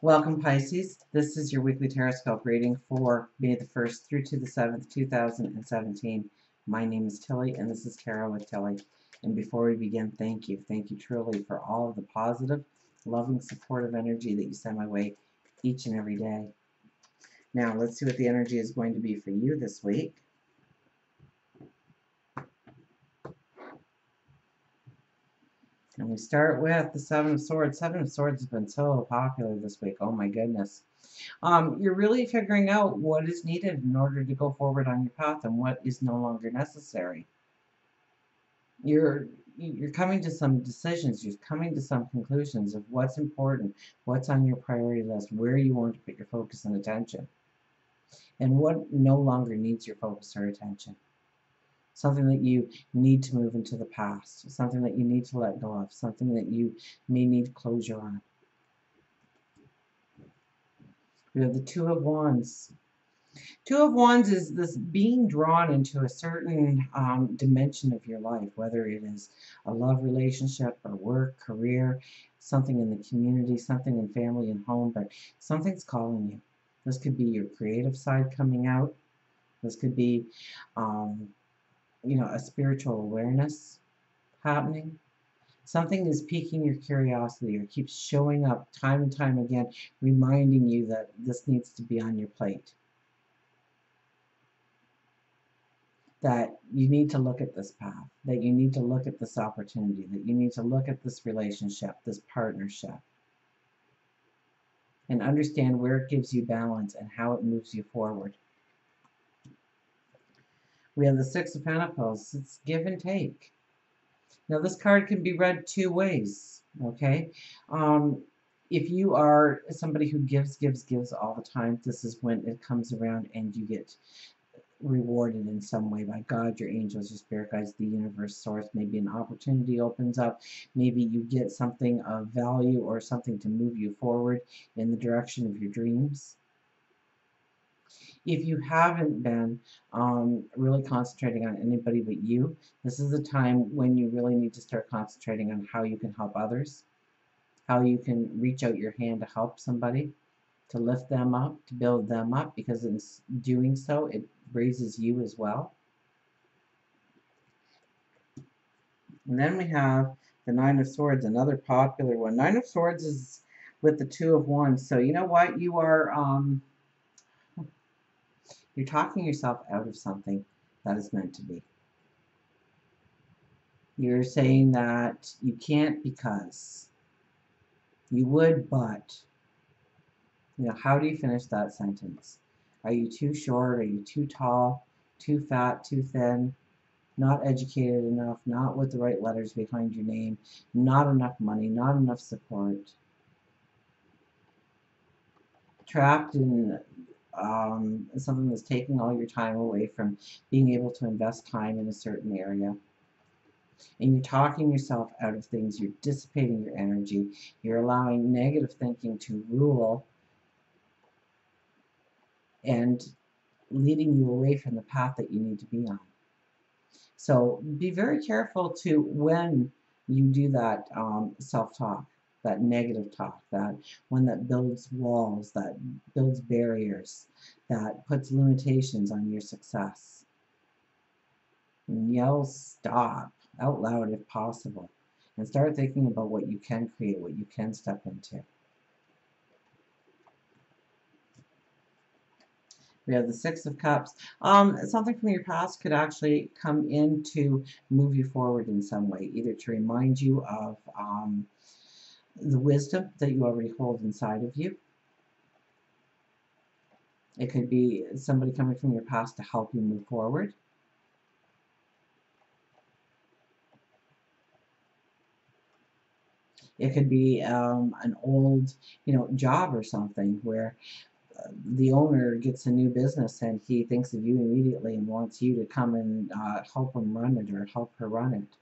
Welcome, Pisces. This is your weekly Tarotscope reading for May the 1st through to the 7th, 2017. My name is Tilly, and this is Tarot with Tilly. And before we begin, thank you. Thank you truly for all of the positive, loving, supportive energy that you send my way each and every day. Now, let's see what the energy is going to be for you this week. And we start with the Seven of Swords. Seven of Swords has been so popular this week. Oh my goodness. You're really figuring out what is needed in order to go forward on your path and what is no longer necessary. You're coming to some decisions. You're coming to some conclusions of what's important, what's on your priority list, where you want to put your focus and attention, and what no longer needs your focus or attention. Something that you need to move into the past, something that you need to let go of, something that you may need closure on. We have the Two of Wands. Two of Wands is this being drawn into a certain dimension of your life, whether it is a love relationship or work, career, something in the community, something in family and home, but something's calling you. This could be your creative side coming out. This could be, a spiritual awareness happening. Something is piquing your curiosity or keeps showing up time and time again, reminding you that this needs to be on your plate. That you need to look at this path, that you need to look at this opportunity, that you need to look at this relationship, this partnership, and understand where it gives you balance and how it moves you forward. We have the Six of Pentacles. It's give and take. Now, this card can be read two ways, okay? If you are somebody who gives all the time, this is when it comes around and you get rewarded in some way by God, your angels, your spirit guides, the universe, source. Maybe an opportunity opens up. Maybe you get something of value or something to move you forward in the direction of your dreams. If you haven't been really concentrating on anybody but you, this is the time when you really need to start concentrating on how you can help others, how you can reach out your hand to help somebody, to lift them up, to build them up, because in doing so, it raises you as well. And then we have the Nine of Swords, another popular one. Nine of Swords is with the Two of Wands. So you know what? You are you're talking yourself out of something that is meant to be. You're saying that you can't because you would, but how do you finish that sentence? Are you too short? Are you too tall? Too fat? Too thin? Not educated enough? Not with the right letters behind your name? Not enough money? Not enough support? Trapped in something that's taking all your time away from being able to invest time in a certain area. And you're talking yourself out of things. You're dissipating your energy. You're allowing negative thinking to rule and leading you away from the path that you need to be on. So be very careful to when you do that self-talk, that negative talk, that one that builds walls, that builds barriers, that puts limitations on your success. And yell stop out loud if possible, and start thinking about what you can create, what you can step into. We have the Six of Cups. Something from your past could actually come in to move you forward in some way, either to remind you of the wisdom that you already hold inside of you. It could be somebody coming from your past to help you move forward. It could be an old, job or something where the owner gets a new business and he thinks of you immediately and wants you to come and help him run it or help her run it.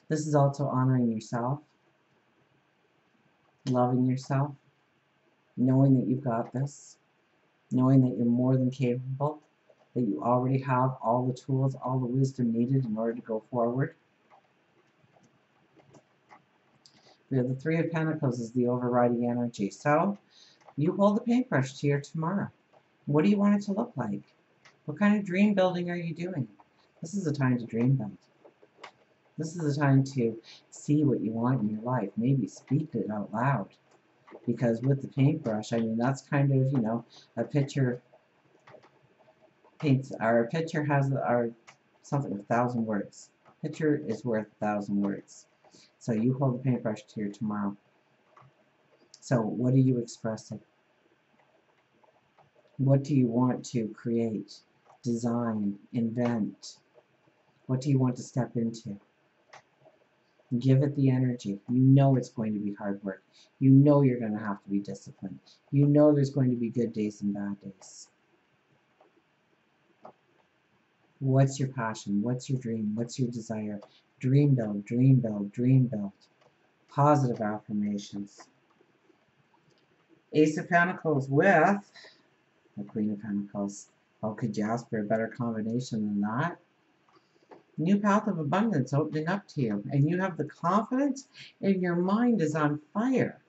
This is also honoring yourself, loving yourself, knowing that you've got this, knowing that you're more than capable, that you already have all the tools, all the wisdom needed in order to go forward. We have the Three of Pentacles is the overriding energy. So you hold the paintbrush to your tomorrow. What do you want it to look like? What kind of dream building are you doing? This is a time to dream build. This is a time to see what you want in your life. Maybe speak it out loud. Because with the paintbrush, I mean, that's kind of, you know, a picture paints, our picture has our something, 1,000 words. Picture is worth 1,000 words. So you hold the paintbrush to your tomorrow. So what are you expressing? What do you want to create, design, invent? What do you want to step into? Give it the energy. You know it's going to be hard work. You know you're going to have to be disciplined. You know there's going to be good days and bad days. What's your passion? What's your dream? What's your desire? Dream build, dream build, dream build. Positive affirmations. Ace of Pentacles with the Queen of Pentacles. Oh, could you ask for a better combination than that? New path of abundance opening up to you. And you have the confidence and your mind is on fire.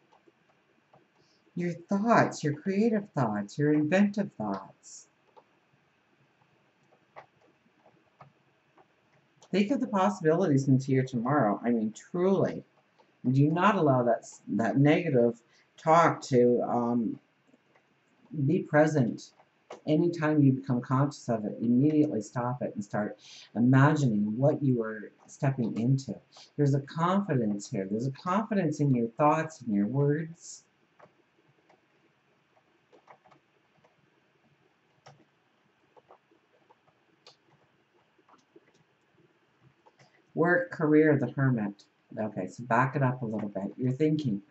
Your thoughts, your creative thoughts, your inventive thoughts. Think of the possibilities into your tomorrow. I mean, truly. Do not allow that negative talk to be present. Anytime you become conscious of it, immediately stop it and start imagining what you are stepping into. There's a confidence here. There's a confidence in your thoughts and your words. Work, career, the Hermit. Okay, so back it up a little bit. You're thinking,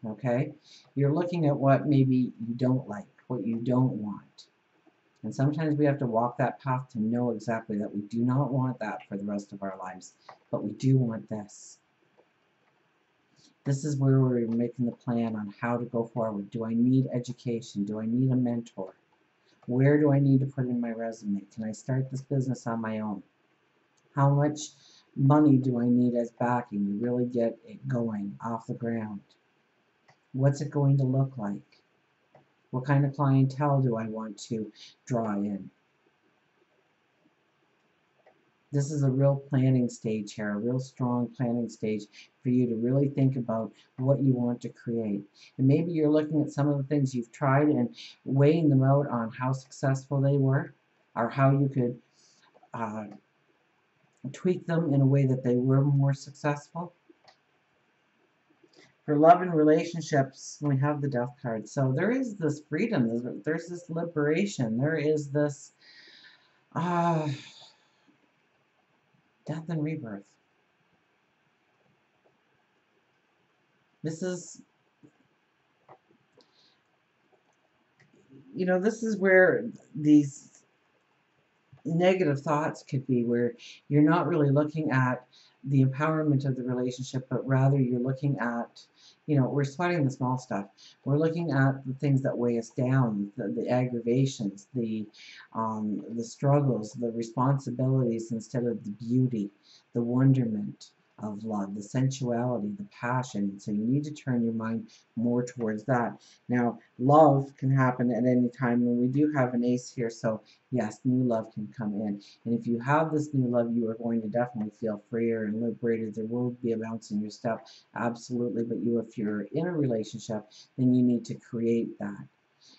okay? You're looking at what maybe you don't like, what you don't want. And sometimes we have to walk that path to know exactly that we do not want that for the rest of our lives, but we do want this. This is where we're making the plan on how to go forward. Do I need education? Do I need a mentor? Where do I need to put in my resume? Can I start this business on my own? How much money do I need as backing to really get it going off the ground? What's it going to look like? What kind of clientele do I want to draw in? This is a real planning stage here, a real strong planning stage for you to really think about what you want to create. And maybe you're looking at some of the things you've tried and weighing them out on how successful they were, or how you could tweak them in a way that they were more successful. For love and relationships, we have the Death card. So there is this freedom, there's this liberation, there is this death and rebirth. This is, you know, this is where these negative thoughts could be, where you're not really looking at the empowerment of the relationship, but rather you're looking at, you know, we're sweating the small stuff. We're looking at the things that weigh us down, the aggravations, the struggles, the responsibilities instead of the beauty, the wonderment of love, the sensuality, the passion. So you need to turn your mind more towards that. Now, love can happen at any time, and we do have an ace here, so yes, new love can come in. And if you have this new love, you are going to definitely feel freer and liberated. There will be a bounce in your step, absolutely. But if you're in a relationship, then you need to create that.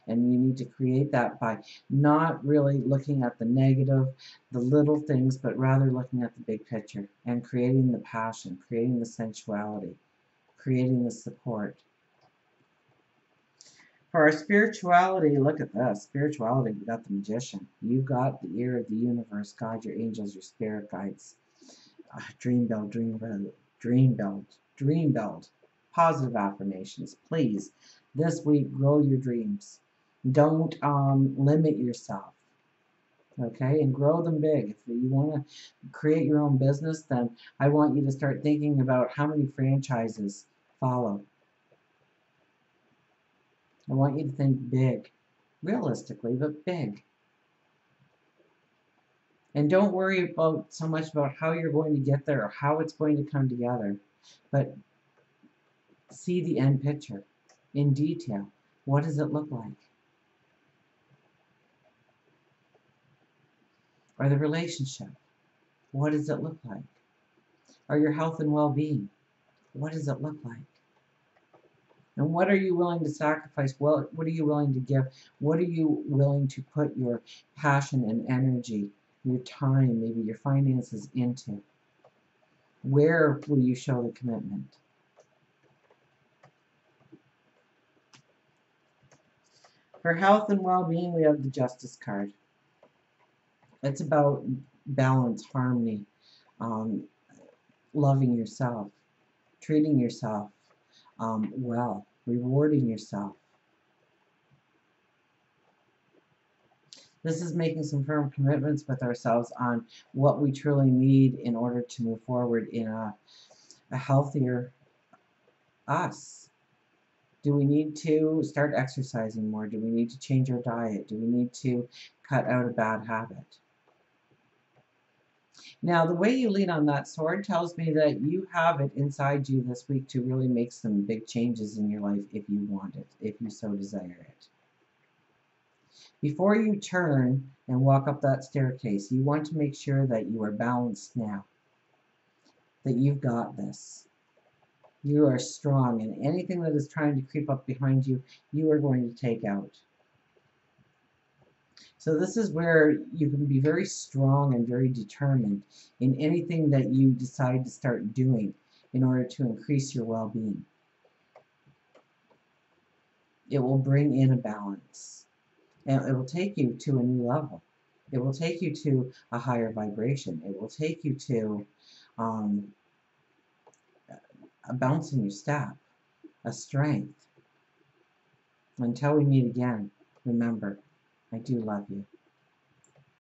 And you need to create that by not really looking at the negative, the little things, but rather looking at the big picture and creating the passion, creating the sensuality, creating the support. For our spirituality, look at this. Spirituality, we got the Magician. You've got the ear of the universe, God, your angels, your spirit guides. Dream build, dream build, dream build, dream build. Positive affirmations, please. This week, grow your dreams. Don't limit yourself, okay? And grow them big. If you want to create your own business, then I want you to start thinking about how many franchises follow. I want you to think big, realistically, but big. And don't worry about so much about how you're going to get there or how it's going to come together, but See the end picture in detail. What does it look like? Or the relationship, what does it look like? Or your health and well-being, what does it look like? And what are you willing to sacrifice? What are you willing to give? What are you willing to put your passion and energy, your time, maybe your finances into? Where will you show the commitment? For health and well-being, we have the Justice card. It's about balance, harmony, loving yourself, treating yourself well, rewarding yourself. This is making some firm commitments with ourselves on what we truly need in order to move forward in a healthier us. Do we need to start exercising more? Do we need to change our diet? Do we need to cut out a bad habit? Now, the way you lean on that sword tells me that you have it inside you this week to really make some big changes in your life if you want it, if you so desire it. Before you turn and walk up that staircase, you want to make sure that you are balanced now, that you've got this. You are strong, and anything that is trying to creep up behind you, you are going to take out. So this is where you can be very strong and very determined in anything that you decide to start doing in order to increase your well-being. It will bring in a balance, and it will take you to a new level. It will take you to a higher vibration. It will take you to a bounce in your step, a strength. Until we meet again, remember, I do love you.